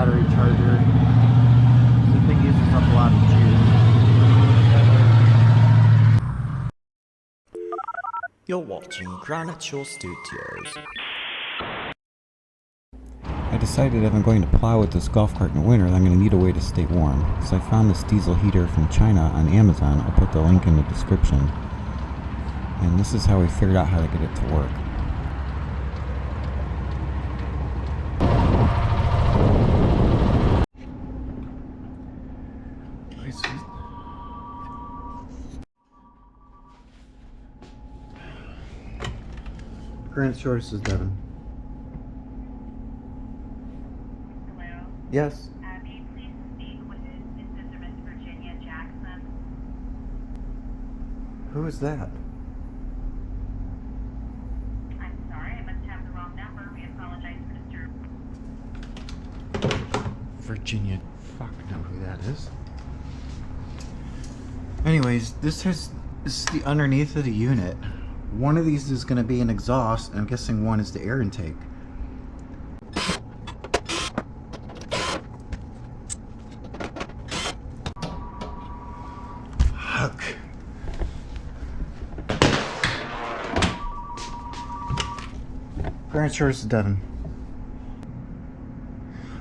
battery charger. The thing uses up a lot of juice. You're watching Granite Shore Studios. I decided if I'm going to plow with this golf cart in the winter, I'm going to need a way to stay warm. So I found this diesel heater from China on Amazon. I'll put the link in the description. And this is how we figured out how to get it to work. Granite Shore, this is Devin. Hello? Yes. May you please speak with Mrs. or Miss Virginia Jackson? Who is that? I'm sorry, I must have the wrong number. We apologize for disturbing. Virginia. Fuck, I know who that is. Anyways, this is the underneath of the unit. One of these is going to be an exhaust, and I'm guessing one is the air intake. Fuck. Granite Shore, this is Devin.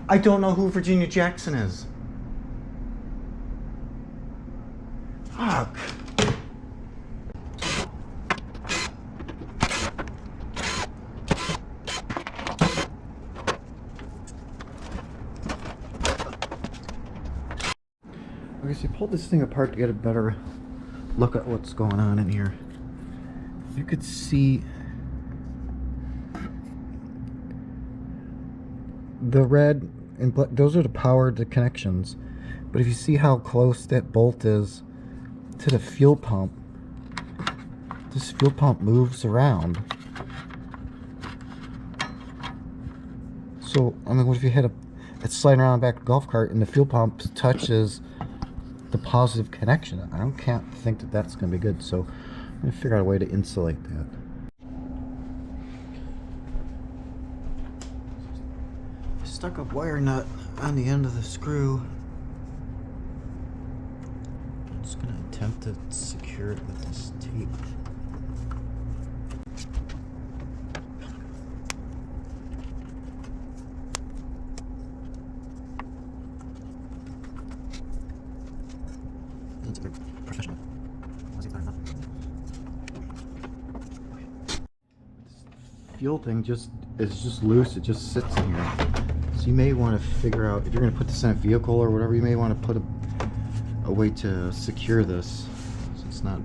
I don't know who Virginia Jackson is. Fuck. Okay, so you pulled this thing apart to get a better look at what's going on in here. You could see the red and black, those are the power to connections. But if you see how close that bolt is to the fuel pump, this fuel pump moves around. So, I mean, what if you hit it's sliding around the back of the golf cart and the fuel pump touches the positive connection? Can't think that that's going to be good, so I'm going to figure out a way to insulate that. Stuck a wire nut on the end of the screw. I'm just going to attempt to secure it with this tape. It's very professional. Fuel thing is just loose. It just sits in here. So you may want to figure out, if you're going to put this in a vehicle or whatever, you may want to put a way to secure this so it's not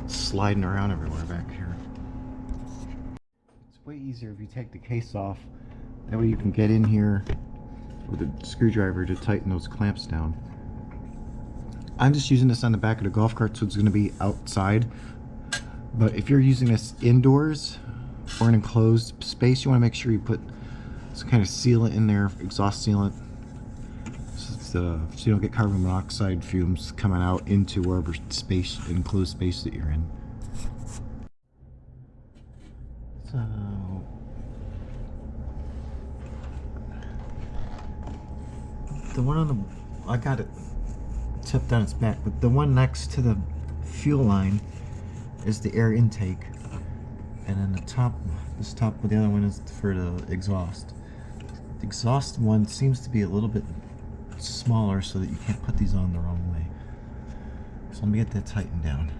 sliding around everywhere back here. It's way easier if you take the case off. That way you can get in here with a screwdriver to tighten those clamps down. I'm just using this on the back of the golf cart, so it's going to be outside. But if you're using this indoors or an enclosed space, you want to make sure you put some kind of sealant in there, exhaust sealant, so you don't get carbon monoxide fumes coming out into wherever space, enclosed space that you're in. So the one on the, I got it tipped on its back, but the one next to the fuel line is the air intake, and then the top, but the other one is for the exhaust. The exhaust one seems to be a little bit smaller so that you can't put these on the wrong way. So let me get that tightened down.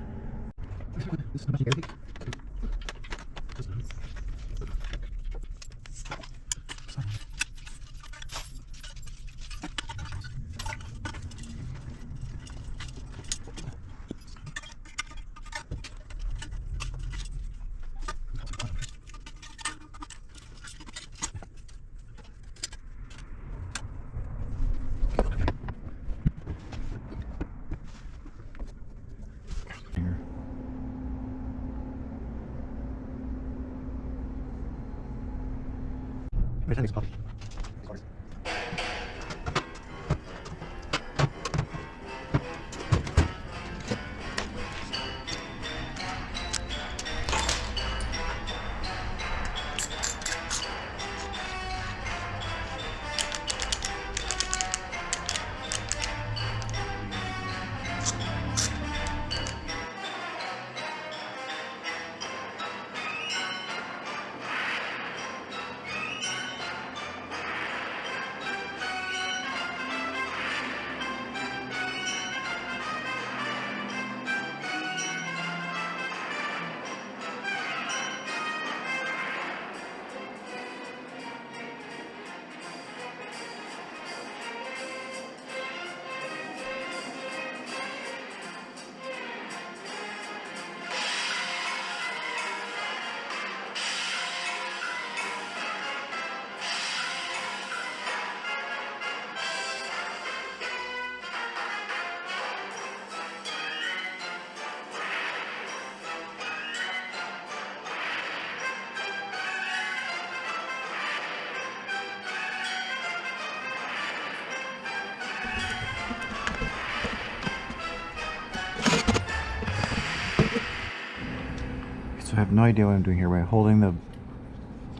So I have no idea what I'm doing here by holding the...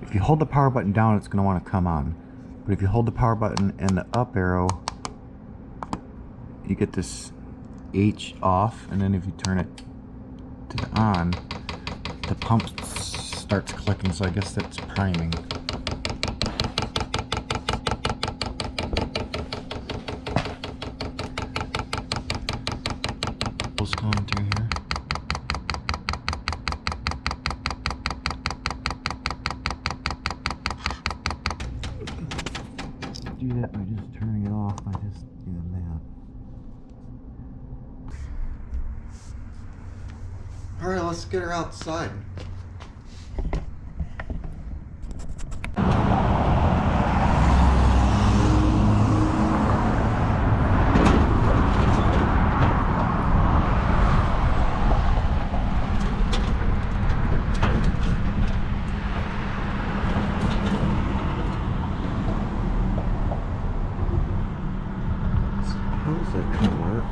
If you hold the power button down, it's going to want to come on. But if you hold the power button and the up arrow, you get this H off, and then if you turn it to the on, the pump starts clicking, so I guess that's priming. What's going through here? Do that by just turning it off by just doing that. Alright, let's get her outside. Suppose that could work.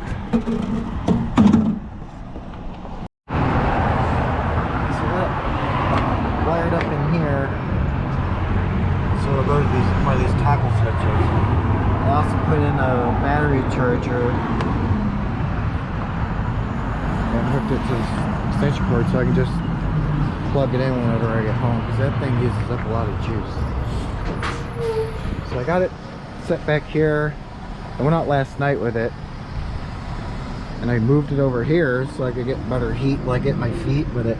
Wired up in here, so it'll go to one of these toggle switches. I also put in a battery charger and hooked it to the extension cord so I can just plug it in whenever I get home, because that thing uses up a lot of juice. So I got it set back here. I went out last night with it and I moved it over here so I could get better heat while I get my feet, but it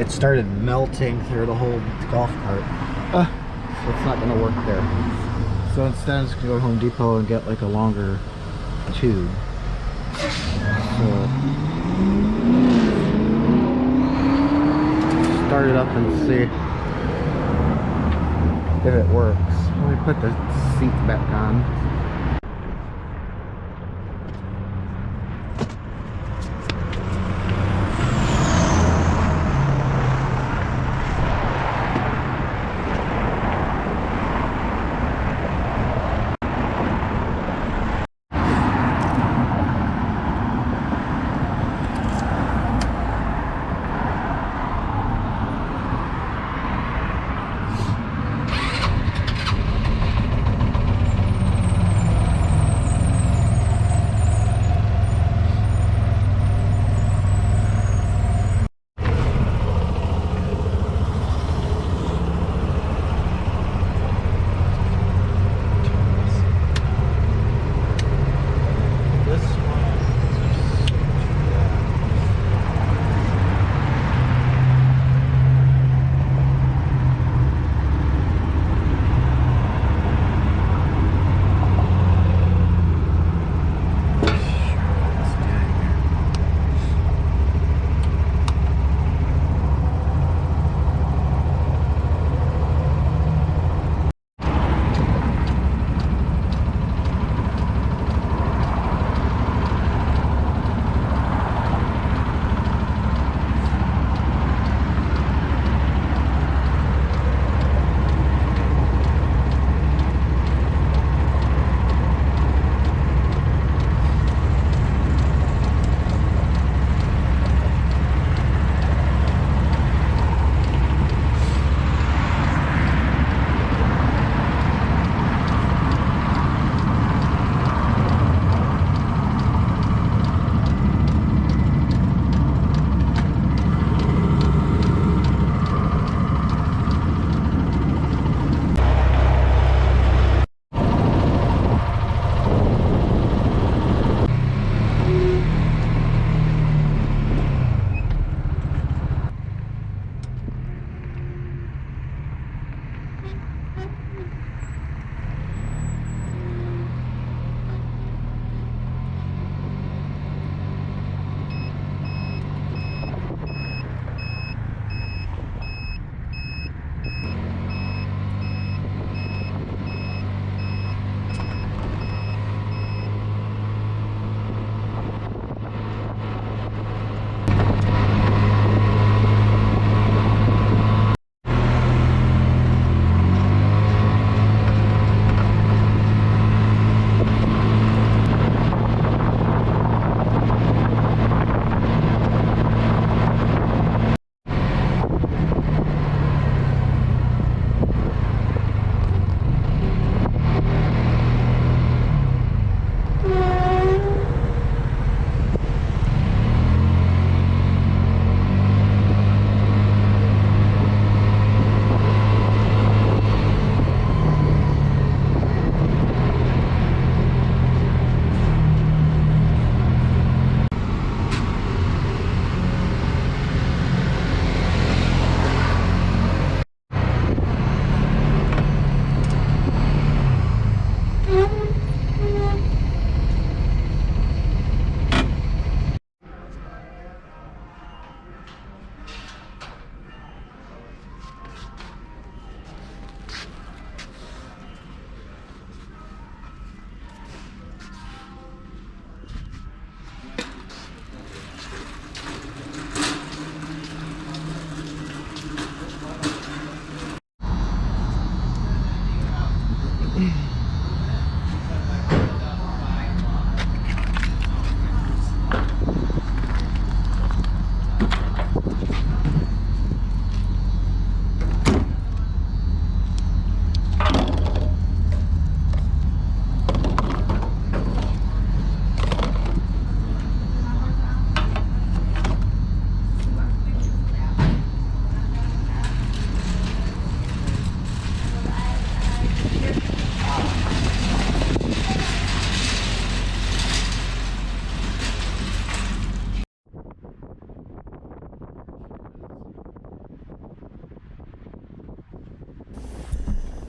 started melting through the whole golf cart. So it's not gonna work there. So instead I'm just gonna go to Home Depot and get like a longer tube. So start it up and see if it works. Let me put the seat back on.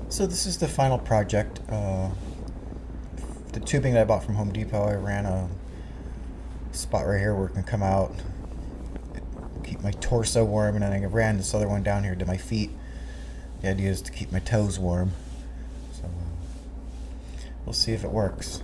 So this is the final project. The tubing that I bought from Home Depot, I ran a spot right here where it can come out, keep my torso warm, and then I ran this other one down here to my feet. The idea is to keep my toes warm. So we'll see if it works.